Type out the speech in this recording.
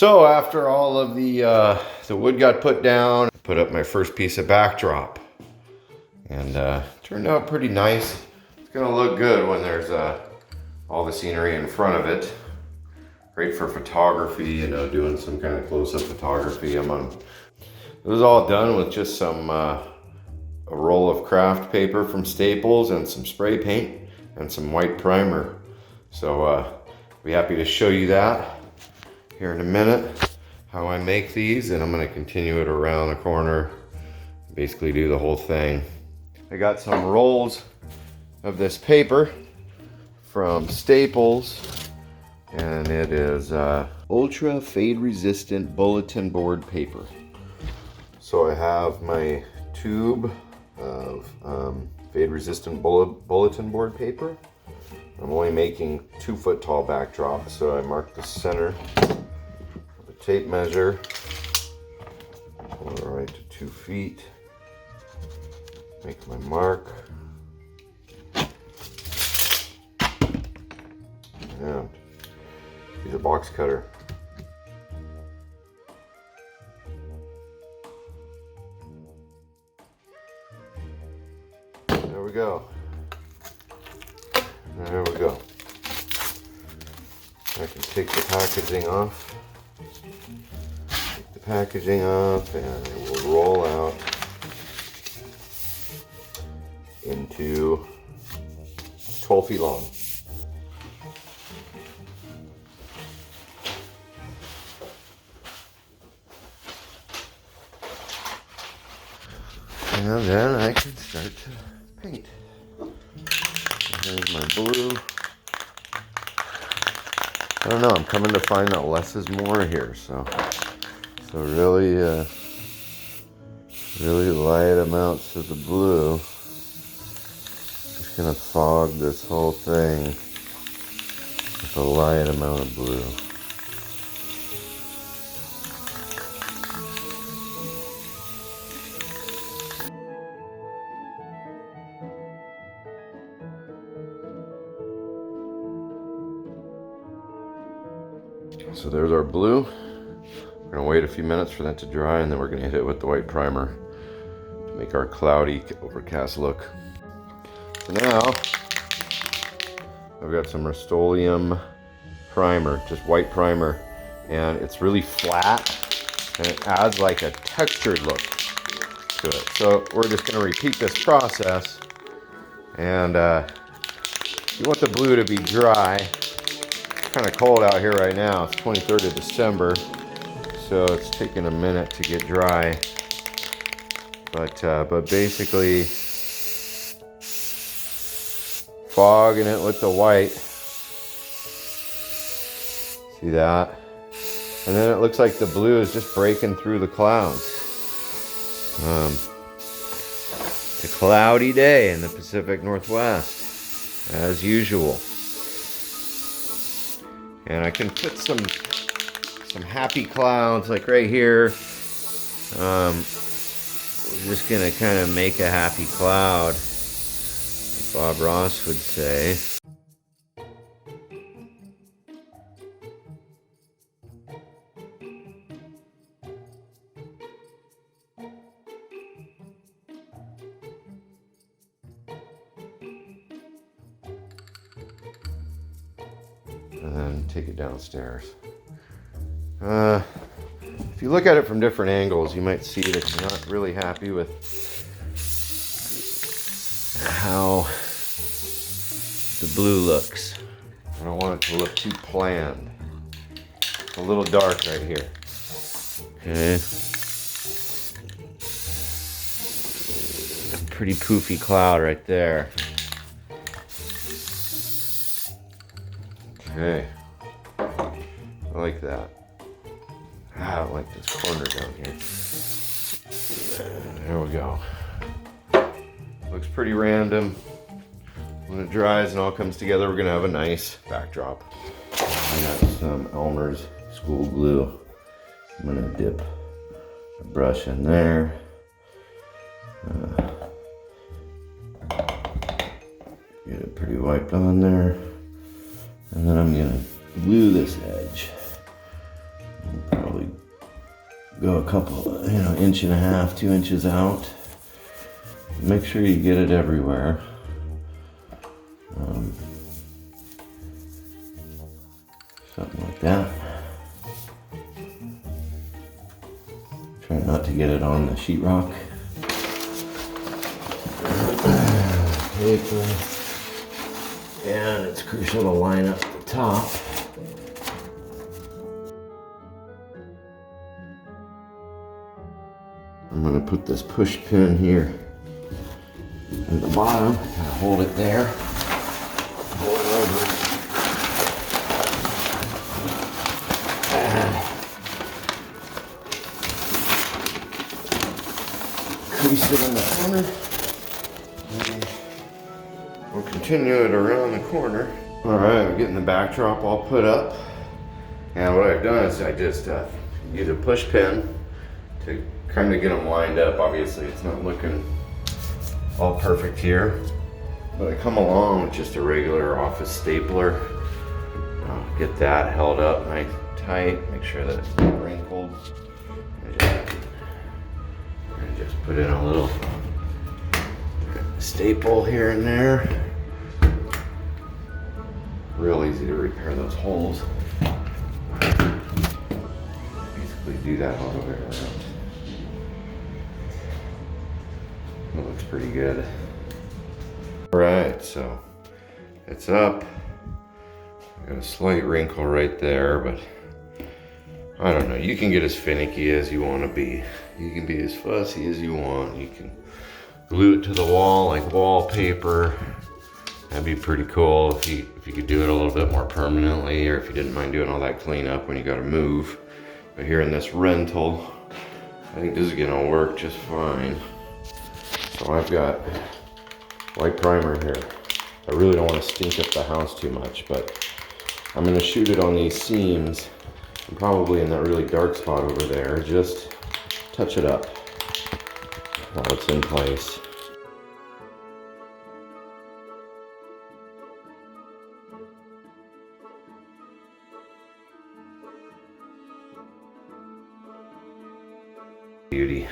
So after all of the wood got put down, I put up my first piece of backdrop. And turned out pretty nice. It's gonna look good when there's all the scenery in front of it. Great for photography, you know, doing some kind of close-up photography. It was all done with just some a roll of craft paper from Staples and some spray paint and some white primer. So I'll be happy to show you that here in a minute, how I make these, and I'm gonna continue it around the corner, basically do the whole thing. I got some rolls of this paper from Staples, and it is ultra fade resistant bulletin board paper. So I have my tube of fade resistant bulletin board paper. I'm only making 2 foot tall backdrops, so I marked the center with a tape measure, all right to 2 feet. Make my mark. And use a box cutter. There we go. There we go. I can take the packaging off. Take the packaging off, and it will roll out into 12 feet long. And then I can start to paint. Here's my blue. I don't know, I'm coming to find that less is more here, so really light amounts of the blue. Just gonna fog this whole thing with a light amount of blue. So there's our blue. We're gonna wait a few minutes for that to dry, and then we're gonna hit it with the white primer to make our cloudy, overcast look. So now, I've got some Rust-Oleum primer, just white primer, and it's really flat, and it adds like a textured look to it. So we're just gonna repeat this process, and you want the blue to be dry. It's kind of cold out here right now. It's 23rd of December, so it's taking a minute to get dry. But basically, fogging it with the white. See that? And then it looks like the blue is just breaking through the clouds. It's a cloudy day in the Pacific Northwest, as usual. And I can put some happy clouds like right here. We're just gonna kind of make a happy cloud, like Bob Ross would say. And then take it downstairs. If you look at it from different angles, you might see that you're not really happy with how the blue looks. I don't want it to look too planned. It's a little dark right here. Okay. A pretty poofy cloud right there. Okay. I like that. I don't like this corner down here. There we go. Looks pretty random. When it dries and all comes together, we're gonna have a nice backdrop. I got some Elmer's school glue. I'm gonna dip a brush in there. Get it pretty wiped on there. And then I'm gonna glue this edge. Probably go a couple, inch and a half, 2 inches out. Make sure you get it everywhere. Something like that. Try not to get it on the sheetrock. Paper. And it's crucial to line up the top. I'm going to put this push pin here at the bottom, kind of hold it there. Hold it over. Crease it in the corner. And we'll continue it around the corner. All right, we're getting the backdrop all put up. And what I've done is I just use a push pin to kind of get them lined up. Obviously, it's not looking all perfect here, but I come along with just a regular office stapler. I'll get that held up nice tight, make sure that it's not wrinkled. And just put in a little staple here and there. Real easy to repair those holes. Basically do that all the way around. It looks pretty good. All right, so it's up. I got a slight wrinkle right there, but I don't know. You can get as finicky as you want to be. You can be as fussy as you want. You can glue it to the wall like wallpaper. That'd be pretty cool if you could do it a little bit more permanently, or if you didn't mind doing all that cleanup when you got to move. But here in this rental, I think this is gonna work just fine. So I've got white primer here. I really don't want to stink up the house too much, but I'm gonna shoot it on these seams and probably in that really dark spot over there. Just touch it up while it's in place. Beauty.